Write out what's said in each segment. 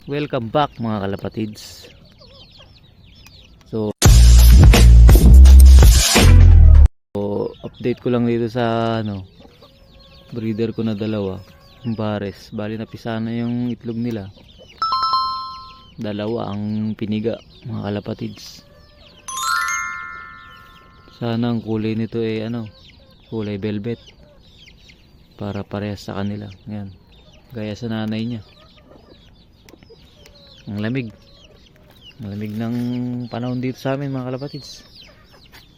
Welcome back mga kalapatids. So update ko lang dito sa breeder ko na dalawa, yung pares. Bali napisa na yung itlog nila. Dalawa ang piniga mga kalapatids. Sana ang kulay nito ay kulay velvet para parehas sa kanila. Yan. Gaya sa nanay niya. Ang lamig ng panahon dito sa amin mga kalapatids.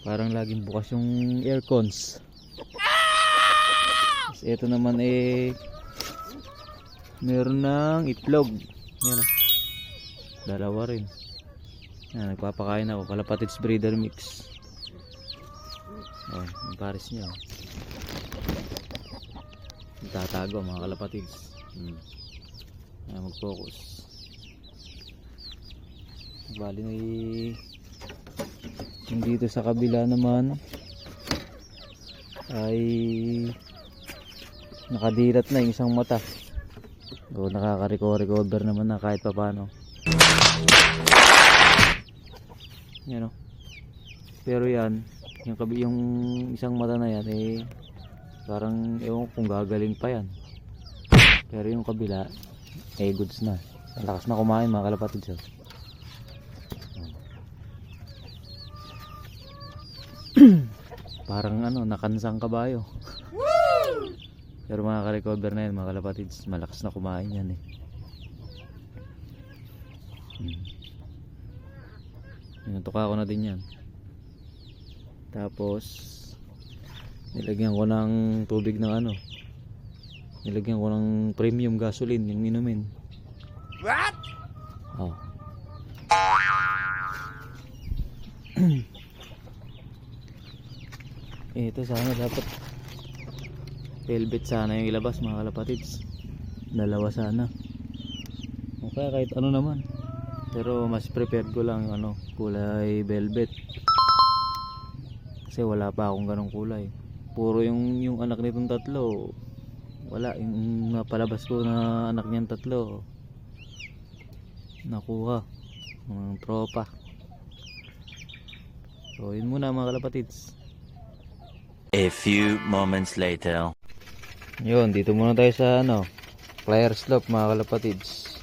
Parang laging bukas yung aircons. Ito naman meron ng itlog. Yan, dalawa rin. Yan, nagpapakain ako. Kalapatids breeder mix. Yung pares niya. Tatago mga kalapatids. Yan, mag-focus. Bali yung dito sa kabila naman ay nakadilat na yung isang mata. Nakaka-recover naman na kahit pa paano. Yan, pero yan yung isang mata na yan parang ewan kung gagaling pa yan. Pero yung kabila goods na. Ang lakas na kumain mga kalapatids. Parang nakansang kabayo. Pero makaka-recover na yan mga kalapatids. Malakas na kumain yan Inutuka ko na din yan. Tapos nilagyan ko ng tubig ng nilagyan ko ng premium gasoline yung inumin. What? Ito sana dapat velvet sana yung ilabas mga kalapatids. Dalawa sana. Okay, kahit naman. Pero mas prepared ko lang yung kulay velvet. Kasi wala pa akong ganong kulay. Puro yung anak nitong tatlo. Wala, yung napalabas ko na anak niyang tatlo nakuha ng tropa. So yun muna mga kalapatids. A few moments later. Yun, dito muna tayo sa flyer slope mga kalapatids.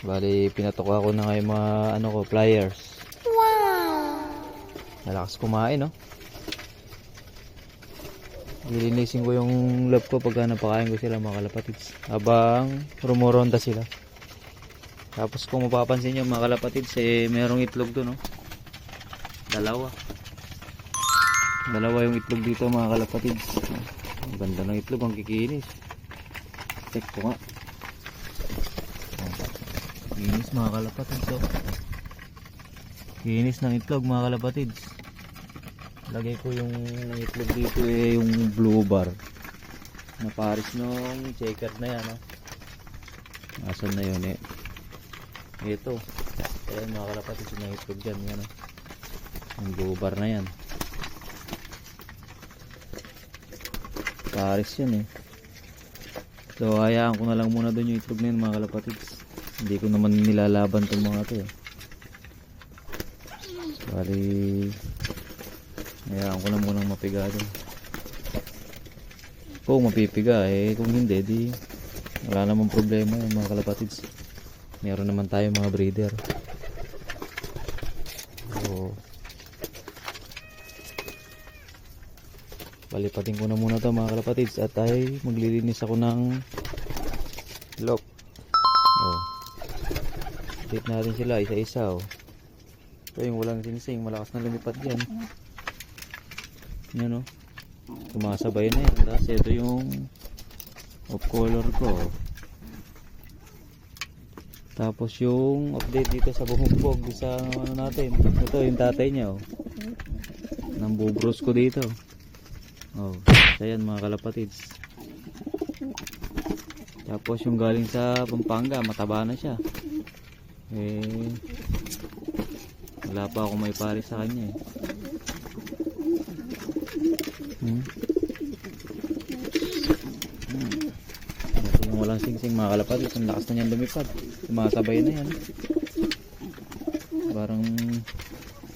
Bali pinatoka ko na ngayon mga flyers. Wow! Malakas kumain Lilinisin ko yung lab ko pagka napakain ko sila mga kalapatids habang rumoronda sila. Tapos kung mapapansin nyo mga kalapatids merong itlog doon Dalawa yung itlog dito mga kalapatids. Ang ganda ng itlog, ang kikinis. Check ko nga. Kinis mga kalapatids Kinis ng itlog mga kalapatids. Lagay ko yung itlog dito yung blue bar na pares nung checkered na yan Asan na yun ito. Ayan mga kalapatids yung itlog dyan yung blue bar na yan. Pares yun So hayaan ko na lang muna doon yung itlog na yun mga kalapatids. Hindi ko naman nilalaban itong mga ito Bali hayaan ko na munang mapiga doon. Kung mapipiga kung hindi di wala namang problema yung mga kalapatids. Meron naman tayo mga breeder. So palipatin ko na muna to mga kalapatids at ay maglilinis ako ng lock. Update natin sila isa-isa Ito yung walang singsing, malakas na lumipad yan. Yan sumasabay na yan. Tapos ito yung off color ko. Tapos yung update dito sa bumugbog sa natin. Ito yung tatay niya nambubros ko dito. Ayan mga kalapatids. Tapos yung galing sa Pampanga, mataba na siya. Wala pa ako may pari sa kanya Ito yung walang singsing mga kalapatids. Ang lakas na niyan lumipad. Sumasabay na yan. Parang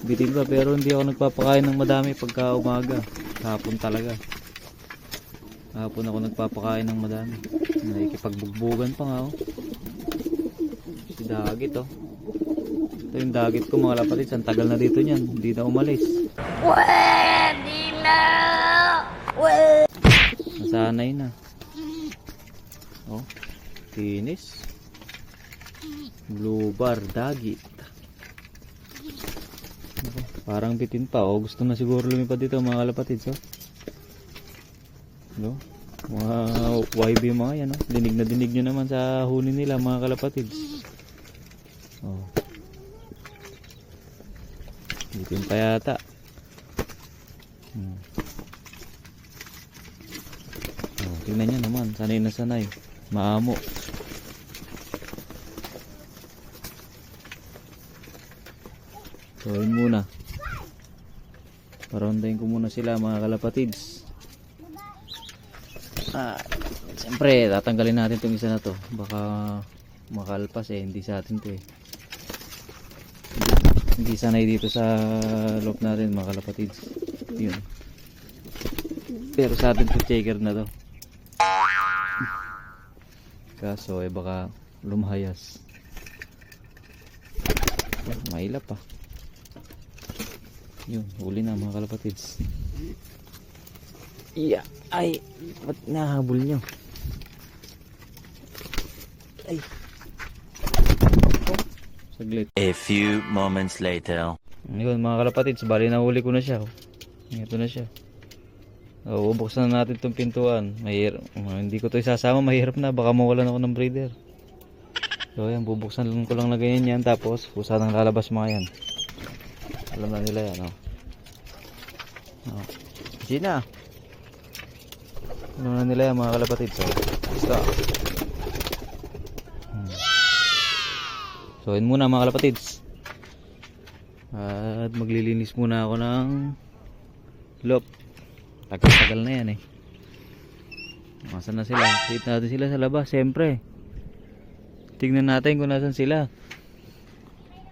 bitin pa, pero hindi ako nagpapakain ng madami pagka umaga. Hapon talaga. Hapon ako nagpapakain ng madami. Nakikipagbugbugan pa nga oh. Si Dagit oh. Ito yung Dagit ko mga kalapatids. Ang tagal na dito niyan. Hindi na umalis. Pwede na! Nasanay na. Oh, tinis. Blue bar, Dagit. Okay, parang bitin pa. Oh, gusto na siguro lumipad dito mga kalapatids. Oh. No? Mga YB mga yan. Oh. Dinig na dinig nyo naman sa huni nila mga kalapatids. Oh. Bitin pa yata. Oh, tingnan nyo naman. Sanay na sanay. Maamo. So yun muna. Parondahin ko muna sila mga kalapatids. Siyempre tatanggalin natin itong isa na to. Baka makalpas eh. Hindi sa atin to eh. Hindi sanay dito sa loob natin mga kalapatids. Yun. Pero sa atin to checker na to. Kaso eh baka lumahayas. Mailap pa. Yun, huli na mga kalapatids. Iya, ay, ba't nahabol nyo? Ay. Oh, saglit. A few moments later. Yun mga kalapatids, bali nahuli ko na siya. Oh. Ito na siya. Oh, bubuksan na natin itong pintuan. Hindi ko ito isasama, mahirap na. Baka mawalan ako ng breeder. So yan, bubuksan ko lang na ganyan yan. Tapos, pusa nang lalabas mga yan. Alam na nila yan, oh. Oh. Gina. Alam na nila yan mga kalapatids. So, basta. So, yun muna mga kalapatids. At maglilinis muna ako ng loob. Tagal-tagal na yan eh. Nasaan na sila? Wait natin sila sa labas, siyempre. Tingnan natin kung nasan sila.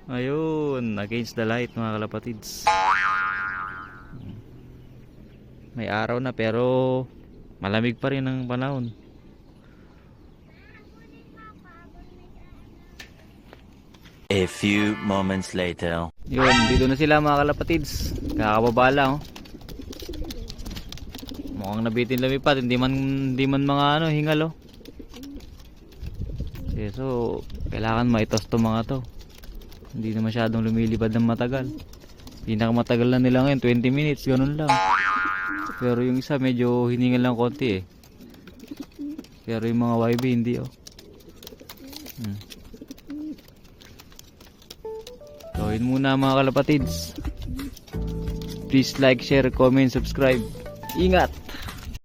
Ayun, against the light mga kalapatids. May araw na pero malamig pa rin ang panahon. A few moments later. Yun, dito na sila mga kalapatids. Kakababa lang oh. Mukhang nabitin lumipad, hindi man mga ano, hingal oh. Okay, so kailangan maitos to mga to. Hindi na masyadong lumilipad ng matagal. Pinakamatagal na nila ngayon 20 minutes, ganun lang. Pero yung isa medyo hiningal lang konti eh. Pero yung mga YB hindi oh. So yun muna mga kalapatids. Please like, share, comment, subscribe. Ingat!